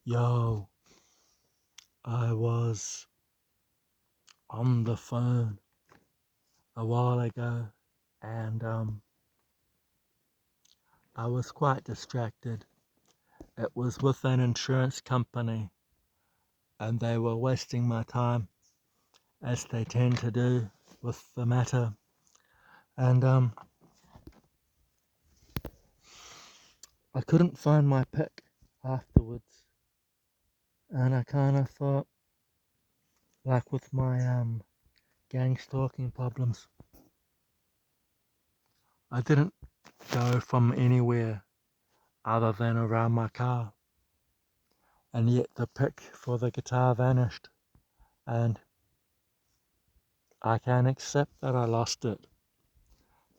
Yo, I was on the phone a while ago and I was quite distracted. It was with an insurance company and they were wasting my time as they tend to do with the matter. And I couldn't find my pick afterwards. And I kind of thought, like with my gang-stalking problems, I didn't go from anywhere other than around my car. And yet the pick for the guitar vanished, and I can accept that I lost it,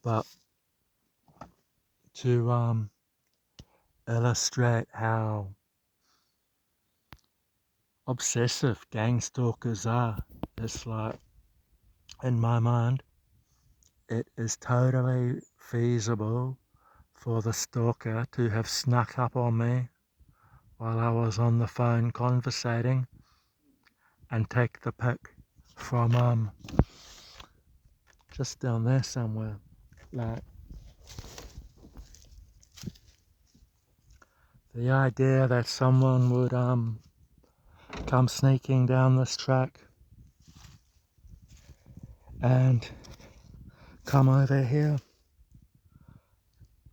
but to illustrate how obsessive gang stalkers are, it's like, in my mind, it is totally feasible for the stalker to have snuck up on me while I was on the phone conversating and take the pick from just down there somewhere. Like, the idea that someone would come sneaking down this track and come over here,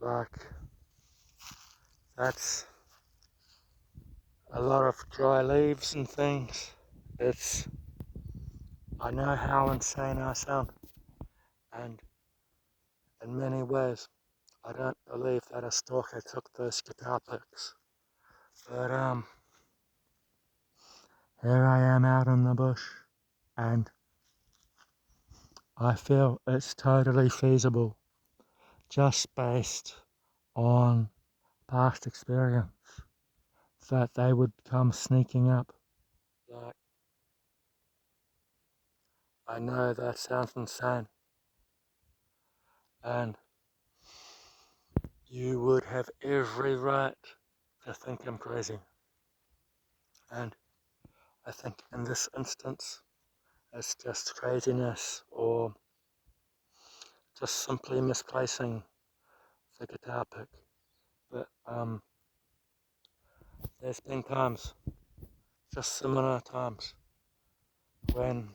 like, that's a lot of dry leaves and things. I know how insane I sound, and in many ways I don't believe that a stalker took those guitar picks, but here I am out in the bush, and I feel it's totally feasible just based on past experience that they would come sneaking up. Like, I know that sounds insane, and you would have every right to think I'm crazy. And I think in this instance, it's just craziness or just simply misplacing the guitar pick. But there's been times, just similar times, when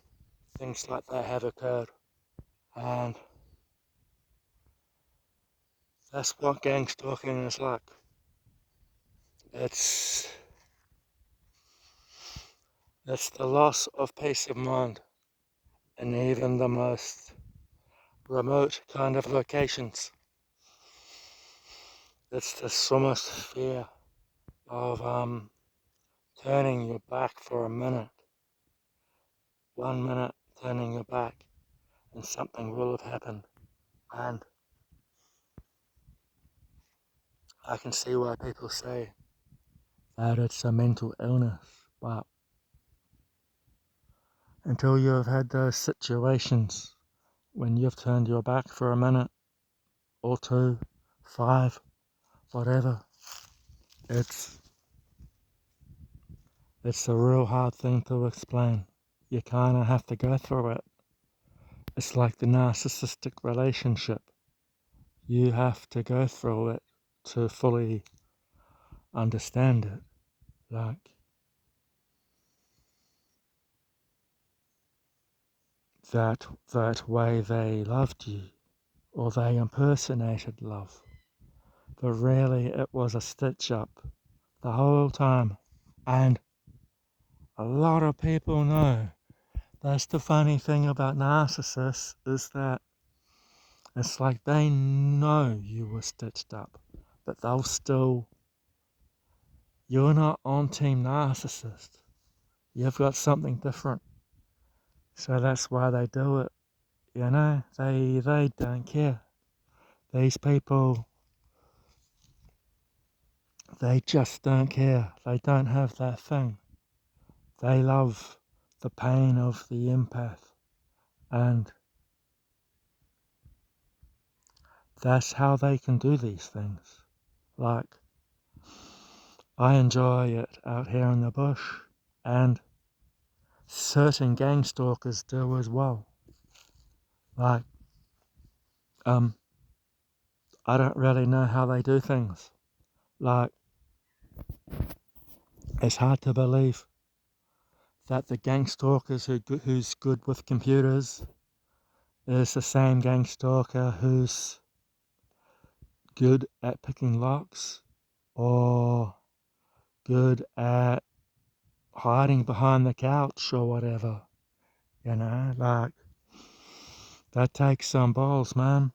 things like that have occurred. And that's what gang stalking is like. It's the loss of peace of mind in even the most remote kind of locations. It's this almost fear of turning your back for a minute. 1 minute turning your back and something will have happened. And I can see why people say that it's a mental illness, but until you have had those situations when you've turned your back for a minute or two, 5, whatever, it's a real hard thing to explain. You kind of have to go through it. It's like the narcissistic relationship. You have to go through it to fully understand it. Like, that way they loved you, or they impersonated love, but really it was a stitch up the whole time. And a lot of people know. That's the funny thing about narcissists, is that it's like they know you were stitched up, but they'll still, you're not on team narcissist. You've got something different. So that's why they do it. You know, they don't care. These people, they just don't care. They don't have that thing. They love the pain of the empath. And that's how they can do these things. Like, I enjoy it out here in the bush, and certain gangstalkers do as well. Like, I don't really know how they do things. Like, it's hard to believe that the gangstalkers who's good with computers is the same gangstalker who's good at picking locks or good at hiding behind the couch or whatever. Like, that takes some balls, man,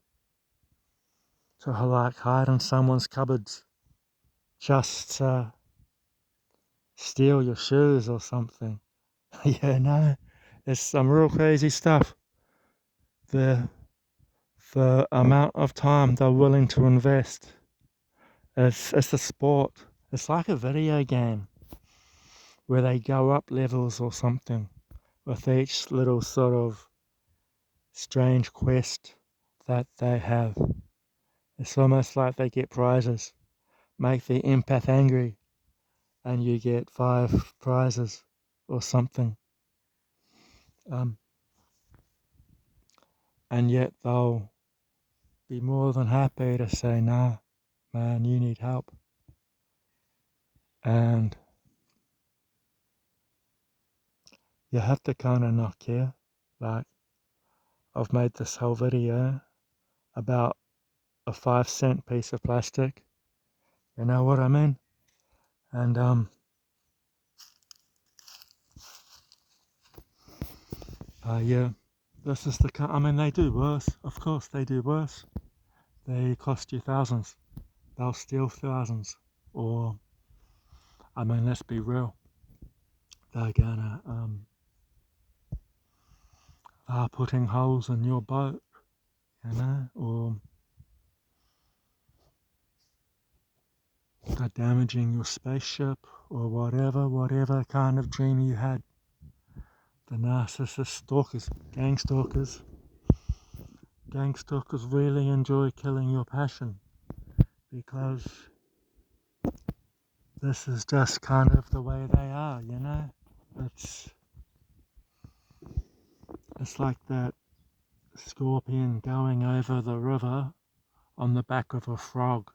to like hide in someone's cupboards just to steal your shoes or something. It's some real crazy stuff. The the amount of time they're willing to invest. It's a sport. It's like a video game where they go up levels or something with each little sort of strange quest that they have. It's almost like they get prizes. Make the empath angry and you get 5 prizes or something. And yet they'll be more than happy to say, nah, man, you need help. And you have to kind of not care. Like, I've made this whole video about a 5-cent piece of plastic. You know what I mean? And yeah, this is I mean, they do worse. Of course, they do worse. They cost you thousands. They'll steal thousands. Or, I mean, let's be real. They're gonna are putting holes in your boat, or they're damaging your spaceship, or whatever kind of dream you had. The narcissist stalkers, gangstalkers. Gangstalkers really enjoy killing your passion because this is just kind of the way they are, It's like that scorpion going over the river on the back of a frog.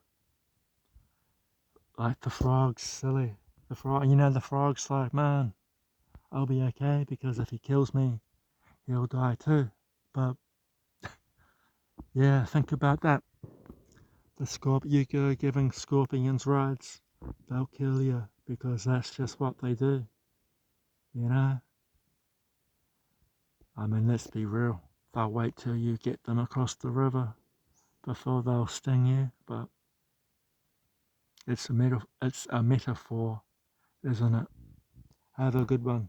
Like, the frog's silly. The frog's like, man, I'll be okay because if he kills me, he'll die too. But yeah, think about that. You go giving scorpions rides, they'll kill you because that's just what they do. I mean, let's be real. They'll wait till you get them across the river before they'll sting you, but it's a metaphor, isn't it? Have a good one.